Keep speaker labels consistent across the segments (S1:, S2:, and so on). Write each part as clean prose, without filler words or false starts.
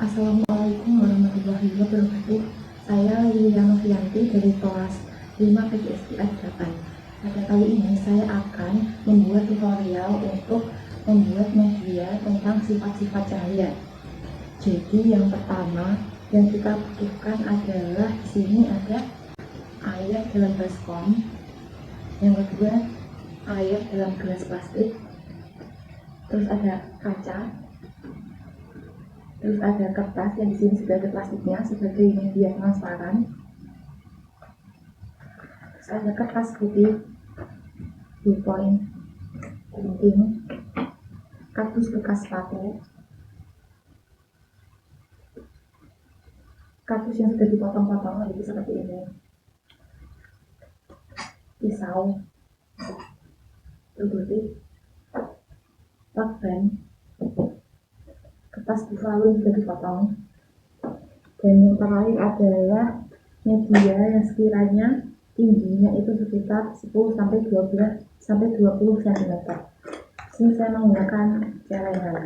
S1: Assalamualaikum warahmatullahi wabarakatuh. Saya Lilia Novianti dari kelas 5 PGSD 8. Pada kali ini saya akan membuat tutorial untuk membuat media tentang sifat-sifat cahaya. Jadi yang pertama yang kita butuhkan adalah di sini ada air dalam baskom. Yang kedua air dalam gelas plastik. Terus ada kaca. Terus ada kertas yang di sini sudah ada plastiknya sebagai media transparan. Terus ada kertas putih, ballpoint, gunting, kardus bekas sepatu, kardus yang sudah dipotong-potong jadi seperti ini, pisau, putih, lakban, kertas buffalo yang sudah dipotong, dan yang terakhir adalah media yang sekiranya tingginya itu sekitar 10 sampai 20 cm. Sini saya menggunakan celengan.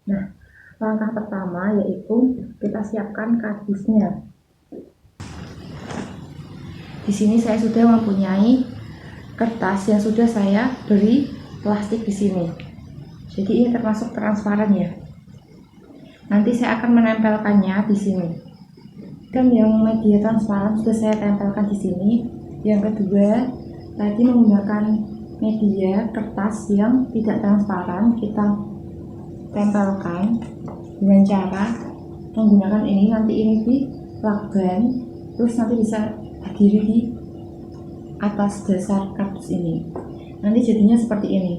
S1: Nah, langkah pertama yaitu kita siapkan kardusnya. Di sini saya sudah mempunyai kertas yang sudah saya beri plastik di sini. Jadi ini termasuk transparan ya. Nanti saya akan menempelkannya di sini. Dan yang media transparan sudah saya tempelkan di sini. Yang kedua, tadi menggunakan media kertas yang tidak transparan, kita tempelkan dengan cara menggunakan ini. Nanti ini di lakban, terus nanti bisa berdiri di atas dasar kardus ini. Nanti jadinya seperti ini.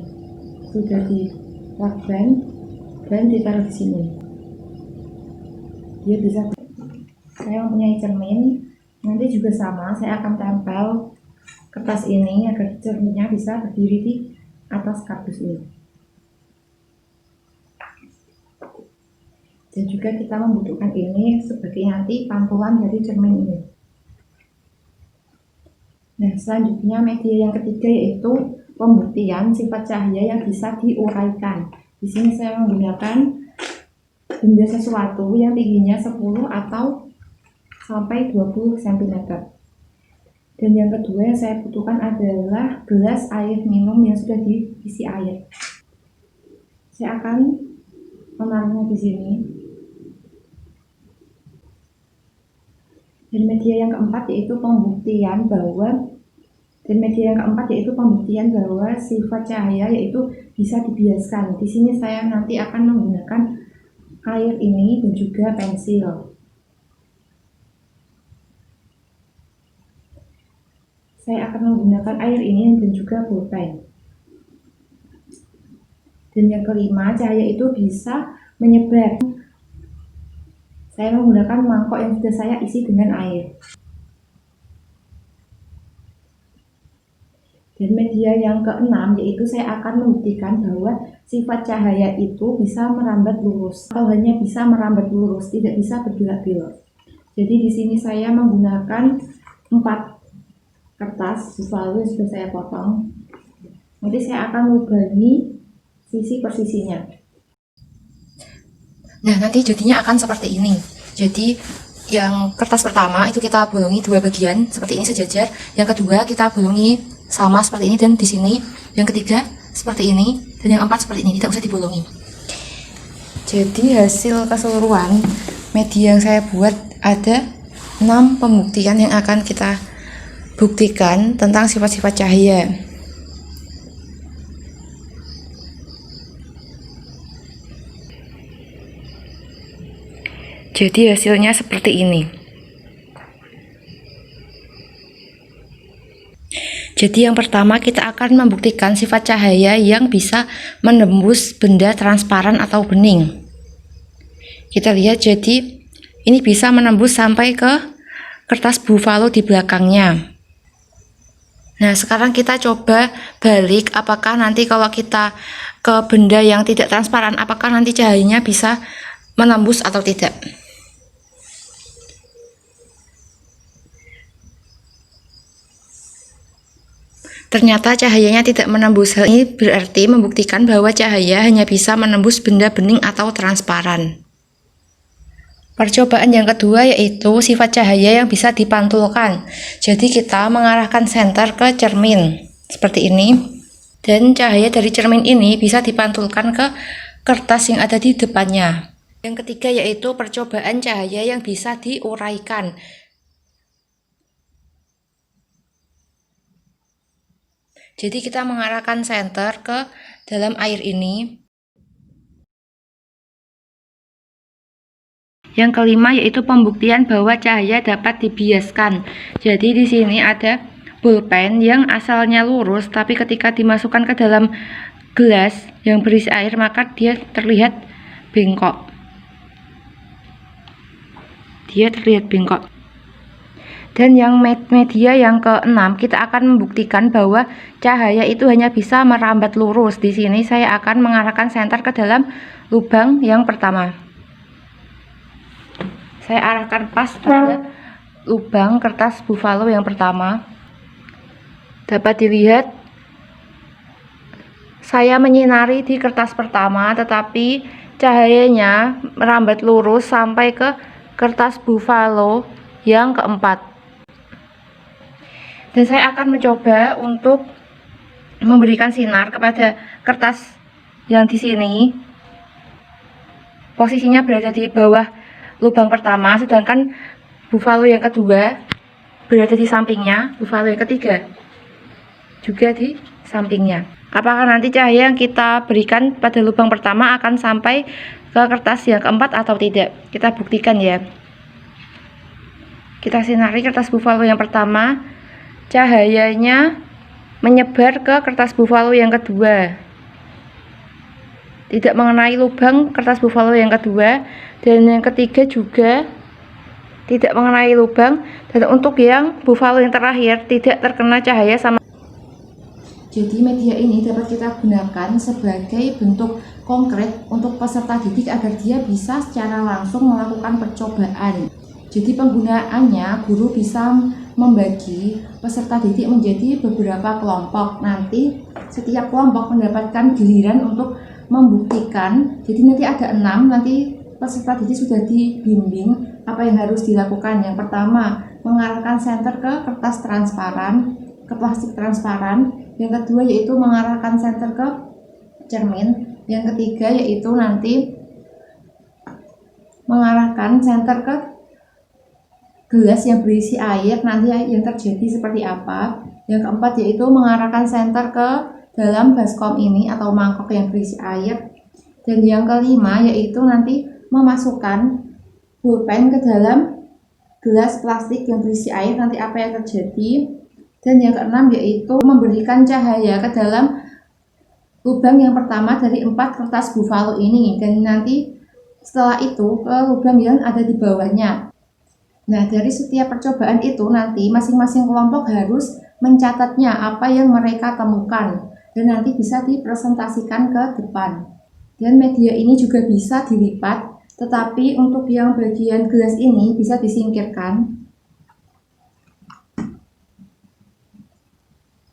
S1: Sudah di lakban dan ditaruh di sini. Dia bisa. Saya mempunyai cermin. Nanti juga sama, saya akan tempel kertas ini agar cerminnya bisa berdiri di atas kardus ini. Dan juga kita membutuhkan ini sebagai nanti pantulan dari cermin ini. Nah, selanjutnya media yang ketiga yaitu pembuktian sifat cahaya yang bisa diuraikan. Di sini saya menggunakan benda sesuatu yang tingginya 10 atau sampai 20 cm. Dan yang kedua yang saya butuhkan adalah gelas air minum yang sudah diisi air. Saya akan menaruhnya di sini. Dan media yang keempat yaitu pembuktian bahwa sifat cahaya yaitu bisa dibiaskan. Di sini saya nanti akan menggunakan air ini dan juga pensil. Saya akan menggunakan air ini dan juga pulpen. Dan yang kelima, cahaya itu bisa menyebar. Saya menggunakan mangkok yang sudah saya isi dengan air. Dan media yang keenam yaitu saya akan membuktikan bahwa sifat cahaya itu bisa merambat lurus atau hanya bisa merambat lurus, tidak bisa bergelap-gelap. Jadi di sini saya menggunakan 4 kertas buffalo yang sudah saya potong. Nanti saya akan lubangi sisi per sisinya.
S2: Nah, nanti jadinya akan seperti ini. Jadi yang kertas pertama itu kita bolongi 2 bagian seperti ini sejajar. Yang kedua kita bolongi sama seperti ini, dan di sini yang ketiga seperti ini, dan yang 4 seperti ini, tidak usah dibolongi. Jadi hasil keseluruhan media yang saya buat ada 6 pembuktian yang akan kita buktikan tentang sifat-sifat cahaya. Jadi hasilnya seperti ini. Jadi yang pertama kita akan membuktikan sifat cahaya yang bisa menembus benda transparan atau bening. Kita lihat, jadi ini bisa menembus sampai ke kertas buffalo di belakangnya. Nah, sekarang kita coba balik, apakah nanti kalau kita ke benda yang tidak transparan, apakah nanti cahayanya bisa menembus atau tidak. Ternyata cahayanya tidak menembus. Hal ini berarti membuktikan bahwa cahaya hanya bisa menembus benda bening atau transparan. Percobaan yang kedua yaitu sifat cahaya yang bisa dipantulkan. Jadi kita mengarahkan senter ke cermin seperti ini, dan cahaya dari cermin ini bisa dipantulkan ke kertas yang ada di depannya. Yang ketiga yaitu percobaan cahaya yang bisa diuraikan. Jadi kita mengarahkan senter ke dalam air ini. Yang kelima yaitu pembuktian bahwa cahaya dapat dibiaskan. Jadi di sini ada pulpen yang asalnya lurus, tapi ketika dimasukkan ke dalam gelas yang berisi air maka dia terlihat bengkok. Dan yang media yang keenam, kita akan membuktikan bahwa cahaya itu hanya bisa merambat lurus. Di sini saya akan mengarahkan senter ke dalam lubang yang pertama. Saya arahkan pas pada lubang kertas buffalo yang pertama. Dapat dilihat saya menyinari di kertas pertama, tetapi cahayanya merambat lurus sampai ke kertas buffalo yang keempat. Dan saya akan mencoba untuk memberikan sinar kepada kertas yang di sini. Posisinya berada di bawah lubang pertama, sedangkan buffalo yang kedua berada di sampingnya, buffalo yang ketiga juga di sampingnya. Apakah nanti cahaya yang kita berikan pada lubang pertama akan sampai ke kertas yang keempat atau tidak? Kita buktikan ya. Kita sinari kertas buffalo yang pertama, cahayanya menyebar ke kertas buffalo yang kedua, tidak mengenai lubang kertas buffalo yang kedua, dan yang ketiga juga tidak mengenai lubang, dan untuk yang buffalo yang terakhir tidak terkena cahaya sama. Jadi media ini dapat kita gunakan sebagai bentuk konkret untuk peserta didik agar dia bisa secara langsung melakukan percobaan. Jadi penggunaannya, guru bisa membagi peserta didik menjadi beberapa kelompok. Nanti setiap kelompok mendapatkan giliran untuk membuktikan. Jadi nanti ada 6, nanti peserta didik sudah dibimbing apa yang harus dilakukan. Yang pertama, mengarahkan senter ke kertas transparan, ke plastik transparan. Yang kedua yaitu mengarahkan senter ke cermin. Yang ketiga yaitu nanti mengarahkan senter ke gelas yang berisi air, nanti yang terjadi seperti apa. Yang keempat yaitu mengarahkan senter ke dalam baskom ini atau mangkok yang berisi air. Dan yang kelima yaitu nanti memasukkan pulpen ke dalam gelas plastik yang berisi air, nanti apa yang terjadi. Dan yang keenam yaitu memberikan cahaya ke dalam lubang yang pertama dari 4 kertas buffalo ini, dan nanti setelah itu ke lubang yang ada di bawahnya. Nah, dari setiap percobaan itu nanti masing-masing kelompok harus mencatatnya apa yang mereka temukan, dan nanti bisa dipresentasikan ke depan. Dan media ini juga bisa dilipat, tetapi untuk yang bagian gelas ini bisa disingkirkan.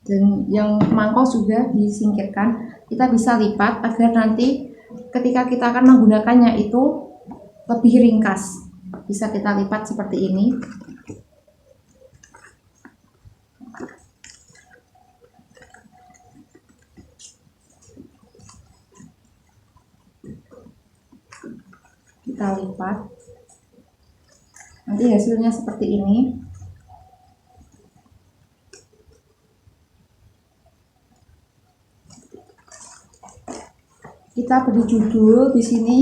S2: Dan yang mangkok juga disingkirkan. Kita bisa lipat agar nanti ketika kita akan menggunakannya itu lebih ringkas. Bisa kita lipat seperti ini. Kita lipat. Nanti hasilnya seperti ini. Kita beri judul di sini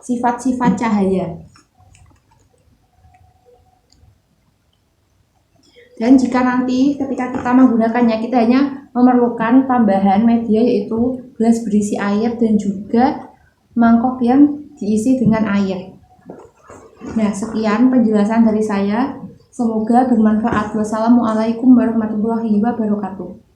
S2: sifat-sifat cahaya. Dan jika nanti ketika kita menggunakannya kita hanya memerlukan tambahan media yaitu gelas berisi air dan juga mangkok yang diisi dengan air. Nah, sekian penjelasan dari saya. Semoga bermanfaat. Wassalamualaikum warahmatullahi wabarakatuh.